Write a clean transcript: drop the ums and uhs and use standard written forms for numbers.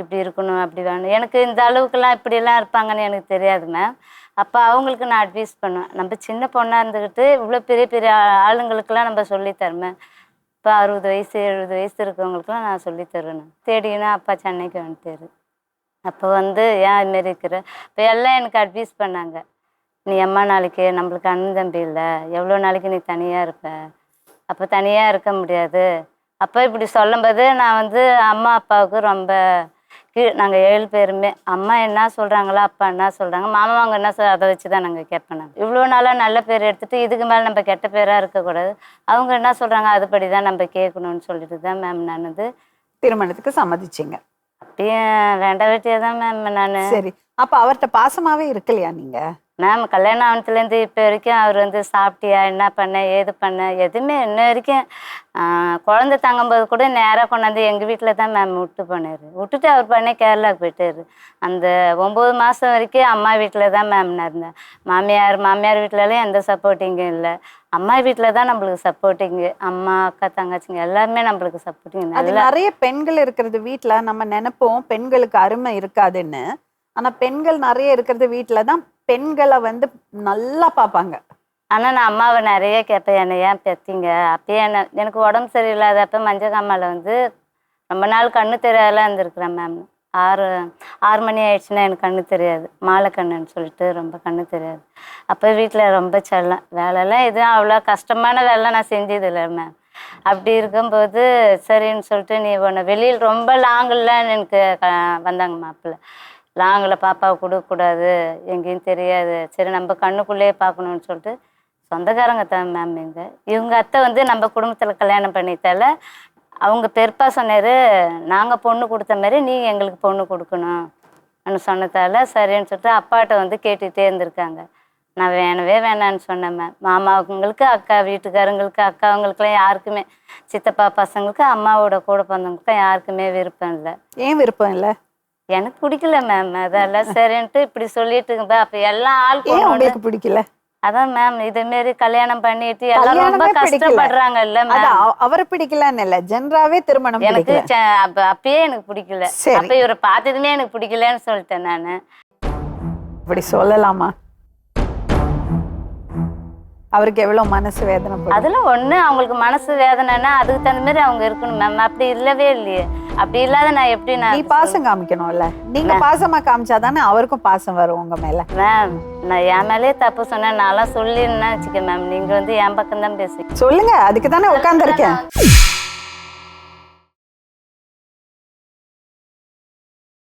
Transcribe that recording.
இப்படி இருக்கணும் அப்படி வேணும். எனக்கு இந்த அளவுக்குலாம் இப்படிலாம் இருப்பாங்கன்னு எனக்கு தெரியாது மேம். அப்போ அவங்களுக்கு நான் அட்வைஸ் பண்ணுவேன். நம்ம சின்ன பொண்ணாக இருந்துக்கிட்டு இவ்வளோ பெரிய பெரிய ஆளுங்களுக்கெல்லாம் நம்ம சொல்லித்தரமே. இப்போ 60 வயசு 70 வயசு இருக்கவங்களுக்குலாம் நான் சொல்லித்தருவேன். தேடினா அப்பா சென்னைக்கு வந்துட்டாரு. அப்போ வந்து ஏன் இதுமாரி இருக்கிற இப்போ எல்லாம் எனக்கு அட்வைஸ் பண்ணாங்க. நீ அம்மா நாளைக்கு நம்மளுக்கு அண்ணன் தம்பி இல்லை, எவ்வளோ நாளைக்கு நீ தனியாக இருப்ப, அப்போ தனியாக இருக்க முடியாது. அப்போ இப்படி சொல்லும்போது நான் வந்து அம்மா அப்பாவுக்கு ரொம்ப நாங்கள் 7 பேருமே அம்மா என்ன சொல்கிறாங்களோ அப்பா என்ன சொல்கிறாங்க, மாமா அவங்க என்ன அதை வச்சு தான் நாங்கள் கேட்பேன். நாங்கள் இவ்வளோ நாளாக நல்ல பேர் எடுத்துகிட்டு இதுக்கு மேலே நம்ம கெட்ட பேராக இருக்கக்கூடாது, அவங்க என்ன சொல்கிறாங்க அதுபடி தான் நம்ம கேட்கணும்னு சொல்லிட்டு தான் மேம் நான் வந்து திருமணத்துக்கு சம்மதிச்சிங்க. அப்படியே வேண்டாம் வெட்டியாக தான் மேம் நான். சரி, அப்போ அவர்கிட்ட பாசமாகவே இருக்கலையா நீங்கள்? மேம் கல்யாணம் ஆனதுலேருந்து இப்போ வரைக்கும் அவர் வந்து சாப்பிட்டியா, என்ன பண்ண, ஏது பண்ண, எதுவுமே இன்ன வரைக்கும் குழந்தை தங்கும்போது கூட நேராக கொண்டாந்து எங்கள் வீட்டில் தான் மேம் விட்டு போனார். விட்டுட்டு அவர் பண்ண கேரளாவுக்கு போயிட்டார். அந்த 9 மாதம் வரைக்கும் அம்மா வீட்டில் தான் மேம் நான் இருந்தேன். மாமியார் வீட்டிலலாம் எந்த சப்போர்ட்டிங்கும் இல்லை. அம்மா வீட்டில் தான் நம்மளுக்கு சப்போர்ட்டிங்கு. அம்மா அக்கா தங்கச்சிங்க எல்லாருமே நம்மளுக்கு சப்போர்ட்டிங். அது நிறைய பெண்கள் இருக்கிறது வீட்டில் நம்ம நினைப்போம் பெண்களுக்கு அருமை இருக்காதுன்னு. ஆனால் பெண்கள் நிறைய இருக்கிறது வீட்டில் தான் பெண்களை வந்து நல்லா பார்ப்பாங்க. ஆனால் நான் அம்மாவை நிறைய கேட்பேன், என்னை ஏன் பெற்றீங்க. அப்பயே எனக்கு உடம்பு சரியில்லாதப்போ மஞ்சள் காமாவில் வந்து ரொம்ப நாள் கண்ணு தெரியாதெல்லாம் இருந்திருக்கிறேன் மேம். 6 மணி ஆயிடுச்சுன்னா எனக்கு கண்ணு தெரியாது, மாலை கண்ணுன்னு சொல்லிட்டு ரொம்ப கண்ணு தெரியாது. அப்போ வீட்டில் ரொம்ப செல்லம், வேலைலாம் எதுவும் அவ்வளோ கஷ்டமான வேலை நான் செஞ்சதில்லை மேம். அப்படி இருக்கும்போது சரின்னு சொல்லிட்டு நீ ஒன்று வெளியில் ரொம்ப லாங்கில் எனக்கு வந்தாங்க மாப்பிள்ளை. லாங்கில் பாப்பாவை கொடுக்கக்கூடாது, எங்கேயும் தெரியாது, சரி நம்ம கண்ணுக்குள்ளேயே பார்க்கணுன்னு சொல்லிட்டு சொந்தக்காரங்க தான் மேம். இவங்க அத்தை வந்து நம்ம குடும்பத்தில் கல்யாணம் பண்ணித்தால அவங்க பெருப்பா சொன்னார், நாங்கள் பொண்ணு கொடுத்த மாதிரி நீங்கள் எங்களுக்கு பொண்ணு கொடுக்கணும்னு சொன்னதால சரின்னு சொல்லிட்டு அப்பாட்ட வந்து கேட்டுகிட்டே இருந்திருக்காங்க. நான் வேணவே வேணான்னு சொன்னேன் மேம். மாமாவுங்களுக்கு அக்கா வீட்டுக்காரங்களுக்கு அக்காவங்களுக்குலாம் யாருக்குமே, சித்தப்பா பசங்களுக்கு அம்மாவோட கூட பிறந்தவங்களுக்கும் யாருக்குமே விருப்பம் இல்லை. ஏன் விருப்பம் இல்லை? எனக்கு பிடிக்கல மேம். அதெல்லாம் சரின்ட்டு இப்படி சொல்லிட்டு அப்போ எல்லாம் ஆள் உங்களுக்கு பிடிக்கல? அதான் மேம் இதேமாரி கல்யாணம் பண்ணிட்டு எல்லாரும் ரொம்ப கஷ்டப்படுறாங்கல்ல மேம். அவரை பிடிக்கலன்னு இல்லை, ஜென்ராவே திருமணம் எனக்கு அப்பயே எனக்கு பிடிக்கல. அப்ப இவரை பார்த்ததுமே எனக்கு பிடிக்கலன்னு சொல்லிட்டேன் நானு. அப்படி சொல்லலாமா? அவருக்கு எவ்வளவு மனசு வேதனை? அதுல ஒண்ணு அவங்களுக்கு மனசு வேதனைன்னா அதுக்கு தகுந்த மாதிரி அவங்க இருக்கணும் மேம். அப்படி இல்லவே இல்லையே. அப்படி இல்லாத நான் எப்படி நீ பாசம் காமிக்கணும்ல, நீங்க பாசமா காமிச்சாதானே அவருக்கும் பாசம் வரும் உங்க மேல. மேம் நான் என் மேலே தப்பு சொன்னேன், நான்லாம் சொல்லிருந்தேன் வச்சுக்க மேம், நீங்க வந்து என் பக்கம் தான் பேசுங்க. சொல்லுங்க, அதுக்கு தானே உட்கார்ந்து இருக்கேன்.